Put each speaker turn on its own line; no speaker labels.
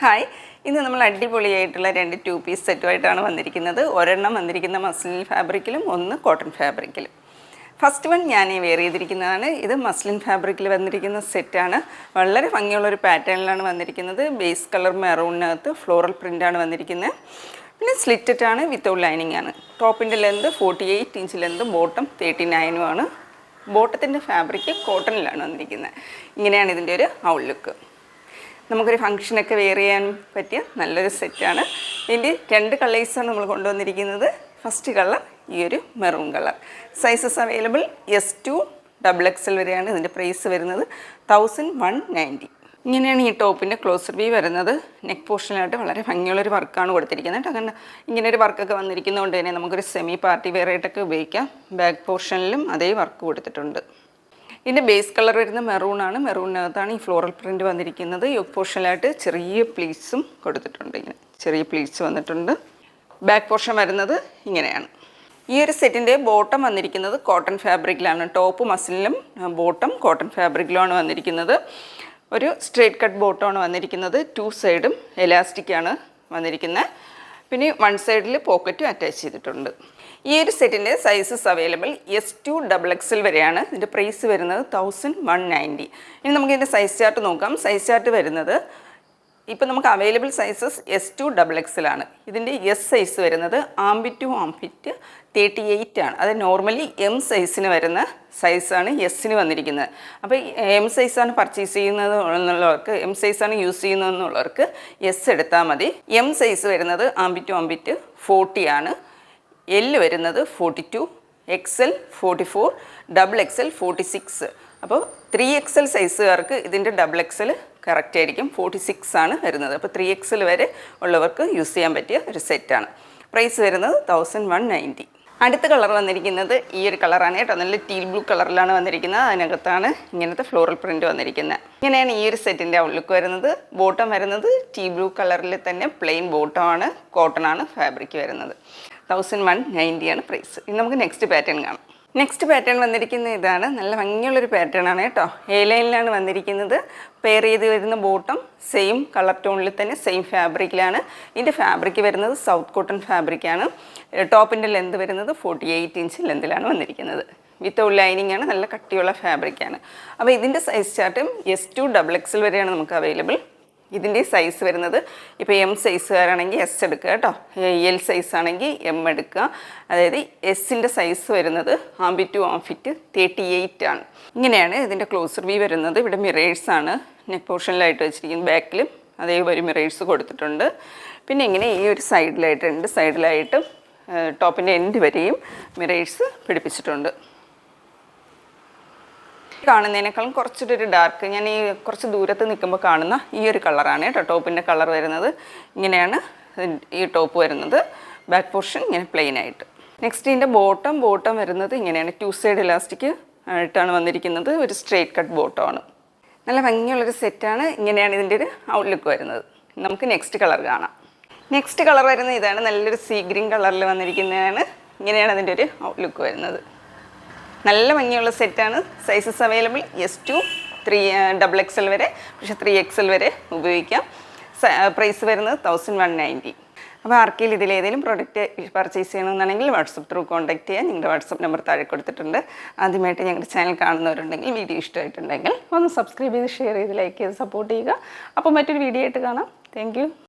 Hi, ഇന്ന് നമ്മൾ അടിപൊളിയായിട്ടുള്ള 2 2 പീസ് സെറ്റുമായിട്ടാണ് വന്നിരിക്കുന്നത്. ഒരെണ്ണം വന്നിരിക്കുന്ന മസ്ലിൻ ഫാബ്രിക്കിലും ഒന്ന് കോട്ടൺ ഫാബ്രിക്കിലും. ഫസ്റ്റ് വൺ ഞാൻ വെയർ ചെയ്തിരിക്കുന്നതാണ്. ഇത് മസ്ലിൻ ഫാബ്രിക്കിൽ വന്നിരിക്കുന്ന സെറ്റാണ്. വളരെ ഭംഗിയുള്ളൊരു പാറ്റേണിലാണ് വന്നിരിക്കുന്നത്. ബേസ് കളർ മെറൂണിനകത്ത് ഫ്ലോറൽ പ്രിൻ്റാണ് വന്നിരിക്കുന്നത്. പിന്നെ സ്ലിറ്റഡ് വിത്തൗട്ട് ലൈനിങ് ആണ്. ടോപ്പിൻ്റെ ലെന്ത് 48 ഇഞ്ച് ലെന്ത്, ബോട്ടം 39 ആണ്. ബോട്ടത്തിൻ്റെ ഫാബ്രിക് കോട്ടണിലാണ് വന്നിരിക്കുന്നത്. ഇങ്ങനെയാണ് ഇതിൻ്റെ ഒരു ഔട്ട്ലുക്ക്. നമുക്കൊരു ഫംഗ്ഷനൊക്കെ വെയർ ചെയ്യാൻ പറ്റിയ നല്ലൊരു സെറ്റാണ്. ഇതിൻ്റെ 2 കളേഴ്സാണ് നമ്മൾ കൊണ്ടുവന്നിരിക്കുന്നത്. ഫസ്റ്റ് കളർ ഈ ഒരു maroon colour. Sizes available S2 XXL വരെയാണ്. ഇതിൻ്റെ പ്രൈസ് വരുന്നത് 1190. ഇങ്ങനെയാണ് ഈ ടോപ്പിൻ്റെ ക്ലോസർ വ്യൂ വരുന്നത്. നെക്ക് പോർഷനായിട്ട് വളരെ ഭംഗിയുള്ളൊരു വർക്കാണ് കൊടുത്തിരിക്കുന്നത്. അങ്ങനെ ഇങ്ങനെയൊരു വർക്കൊക്കെ വന്നിരിക്കുന്നതുകൊണ്ട് തന്നെ നമുക്കൊരു സെമി പാർട്ടി വെയർ ആയിട്ടൊക്കെ ഉപയോഗിക്കാം. ബാക്ക് പോർഷനിലും അതേ വർക്ക് കൊടുത്തിട്ടുണ്ട്. ഇതിൻ്റെ ബേസ് കളർ വരുന്ന മെറൂണാണ്. മെറൂണിനകത്താണ് ഈ ഫ്ലോറൽ പ്രിൻ്റ് വന്നിരിക്കുന്നത്. യോക്ക് പോർഷനിലായിട്ട് ചെറിയ പ്ലീറ്റ്സും കൊടുത്തിട്ടുണ്ട്. ഇങ്ങനെ ചെറിയ പ്ലീറ്റ്സ് വന്നിട്ടുണ്ട്. ബാക്ക് പോർഷൻ വരുന്നത് ഇങ്ങനെയാണ്. ഈ ഒരു സെറ്റിൻ്റെ ബോട്ടം വന്നിരിക്കുന്നത് കോട്ടൺ ഫാബ്രിക്കിലാണ്. ടോപ്പ് മസിലിലും ബോട്ടം കോട്ടൺ ഫാബ്രിക്കിലുമാണ് വന്നിരിക്കുന്നത്. ഒരു സ്ട്രേറ്റ് കട്ട് ബോട്ടമാണ് വന്നിരിക്കുന്നത്. 2 സൈഡും എലാസ്റ്റിക്കാണ് വന്നിരിക്കുന്നത്. പിന്നെ 1 സൈഡിൽ പോക്കറ്റും അറ്റാച്ച് ചെയ്തിട്ടുണ്ട്. ഈ ഒരു സെറ്റിൻ്റെ സൈസസ് അവൈലബിൾ S2 XXL വരെയാണ്. ഇതിൻ്റെ പ്രൈസ് വരുന്നത് 1190. ഇനി നമുക്ക് ഇതിൻ്റെ സൈസ് ചാർട്ട് നോക്കാം. സൈസ് ചാർട്ട് വരുന്നത് ഇപ്പോൾ നമുക്ക് അവൈലബിൾ സൈസസ് S2 XXL ആണ്. ഇതിൻ്റെ S സൈസ് വരുന്നത് ആംബിറ്റ് ടു ആംബിറ്റ് 38 ആണ്. അത് നോർമലി M സൈസിന് വരുന്ന സൈസാണ് എസ്സിന് വന്നിരിക്കുന്നത്. അപ്പോൾ M സൈസാണ് പർച്ചേസ് ചെയ്യുന്നത് എന്നുള്ളവർക്ക്, M സൈസാണ് യൂസ് ചെയ്യുന്നതെന്നുള്ളവർക്ക് S എടുത്താൽ മതി. M സൈസ് വരുന്നത് ആംബിറ്റ് ടു ആംബിറ്റ് 40 ആണ്. L വരുന്നത് 42, XL 44, XXL 46. അപ്പോൾ 3XL സൈസുകാർക്ക് ഇതിൻ്റെ XXL കറക്റ്റ് ആയിരിക്കും. 46 ആണ് വരുന്നത്. അപ്പോൾ 3XL വരെ ഉള്ളവർക്ക് യൂസ് ചെയ്യാൻ പറ്റിയ ഒരു സെറ്റാണ്. പ്രൈസ് വരുന്നത് 1190. അടുത്ത കളർ വന്നിരിക്കുന്നത് ഈ ഒരു കളറാണ് കേട്ടോ. നല്ല ടീൽ ബ്ലൂ കളറിലാണ് വന്നിരിക്കുന്നത്. അതിനകത്താണ് ഇങ്ങനത്തെ ഫ്ലോറൽ പ്രിൻ്റ് വന്നിരിക്കുന്നത്. ഇങ്ങനെയാണ് ഈ ഒരു സെറ്റിൻ്റെ ഔട്ട്ലുക്ക് വരുന്നത്. ബോട്ടം വരുന്നത് ടീ ബ്ലൂ കളറിൽ തന്നെ പ്ലെയിൻ ബോട്ടമാണ്. കോട്ടണാണ് ഫാബ്രിക് വരുന്നത്. 1190 ആണ് പ്രൈസ്. ഇനി നമുക്ക് നെക്സ്റ്റ് പാറ്റേൺ കാണാം. നെക്സ്റ്റ് പാറ്റേൺ വന്നിരിക്കുന്ന ഇതാണ്. നല്ല ഭംഗിയുള്ളൊരു പാറ്റേൺ ആണ് കേട്ടോ. എ ലൈനിലാണ് വന്നിരിക്കുന്നത്. പെയർ ചെയ്ത് വരുന്ന ബോട്ടം സെയിം കളർ ടോണിൽ തന്നെ സെയിം ഫാബ്രിക്കിലാണ്. ഇതിൻ്റെ ഫാബ്രിക് വരുന്നത് സൗത്ത് കോട്ടൺ ഫാബ്രിക്കാണ്. ടോപ്പിൻ്റെ ലെന്ത് വരുന്നത് 48 ഇഞ്ച് ലെന്തിലാണ് വന്നിരിക്കുന്നത്. വിത്തൗട്ട് ലൈനിങ് ആണ്. നല്ല കട്ടിയുള്ള ഫാബ്രിക്കാണ്. അപ്പോൾ ഇതിൻ്റെ സൈസ് ചാർട്ടും S2 XXL വരെയാണ് നമുക്ക് അവൈലബിൾ. ഇതിൻ്റെ സൈസ് വരുന്നത് ഇപ്പോൾ M സൈസുകാരാണെങ്കിൽ S എടുക്കുക കേട്ടോ. L സൈസ് ആണെങ്കിൽ M എടുക്കുക. അതായത് എസ്സിൻ്റെ സൈസ് വരുന്നത് ആംബിറ്റ് ടു ആംബിറ്റ് 38 ആണ്. ഇങ്ങനെയാണ് ഇതിൻ്റെ ക്ലോസർ വ്യൂ വരുന്നത്. ഇവിടെ മിറേഴ്സാണ് നെക്ക് പോർഷനിലായിട്ട് വെച്ചിരിക്കുന്നത്. ബാക്കിലും അതേപോലെ മിറേഴ്സ് കൊടുത്തിട്ടുണ്ട്. പിന്നെ ഇങ്ങനെ ഈ ഒരു സൈഡിലായിട്ട് 2 സൈഡിലായിട്ടും ടോപ്പിൻ്റെ എൻഡ് വരെയും മിറേഴ്സ് പിടിപ്പിച്ചിട്ടുണ്ട്. കാണുന്നതിനേക്കാളും കുറച്ചൊരു ഡാർക്ക്, ഞാൻ ഈ കുറച്ച് ദൂരത്ത് നിൽക്കുമ്പോൾ കാണുന്ന ഈ ഒരു കളറാണ് കേട്ടോ. ടോപ്പിൻ്റെ കളർ വരുന്നത് ഇങ്ങനെയാണ് ഈ ടോപ്പ് വരുന്നത്. ബാക്ക് പോർഷൻ ഇങ്ങനെ പ്ലെയിൻ ആയിട്ട്. നെക്സ്റ്റ് ഇതിൻ്റെ ബോട്ടം വരുന്നത് ഇങ്ങനെയാണ്. 2 സൈഡ് ഇലാസ്റ്റിക് ആയിട്ടാണ് വന്നിരിക്കുന്നത്. ഒരു സ്ട്രേറ്റ് കട്ട് ബോട്ടമാണ്. നല്ല ഭംഗിയുള്ളൊരു സെറ്റാണ്. ഇങ്ങനെയാണ് ഇതിൻ്റെ ഒരു ഔട്ട്ലുക്ക് വരുന്നത്. നമുക്ക് നെക്സ്റ്റ് കളർ കാണാം. നെക്സ്റ്റ് കളർ വരുന്നത് ഇതാണ്. നല്ലൊരു സീ ഗ്രീൻ കളറിൽ വന്നിരിക്കുന്നതാണ്. ഇങ്ങനെയാണ് അതിൻ്റെ ഒരു ഔട്ട്ലുക്ക് വരുന്നത്. നല്ല ഭംഗിയുള്ള സെറ്റാണ്. സൈസസ് അവൈലബിൾ S2 XXL വരെ, പക്ഷേ 3XL വരെ ഉപയോഗിക്കാം. പ്രൈസ് വരുന്നത് 1190. അപ്പോൾ ആർക്കെങ്കിലും ഇതിലേതെങ്കിലും പ്രോഡക്റ്റ് പർച്ചേസ് ചെയ്യണമെന്നുണ്ടെങ്കിൽ വാട്സപ്പ് ത്രൂ കോൺടാക്ട് ചെയ്യാൻ. നിങ്ങളുടെ വാട്സപ്പ് നമ്പർ താഴെ കൊടുത്തിട്ടുണ്ട്. ആദ്യമായിട്ട് ഞങ്ങളുടെ ചാനൽ കാണുന്നവരുണ്ടെങ്കിൽ, വീഡിയോ ഇഷ്ടമായിട്ടുണ്ടെങ്കിൽ ഒന്ന് സബ്സ്ക്രൈബ് ചെയ്ത് ഷെയർ ചെയ്ത് ലൈക്ക് ചെയ്ത് സപ്പോർട്ട് ചെയ്യുക. അപ്പോൾ മറ്റൊരു വീഡിയോ ആയിട്ട് കാണാം. Thank you.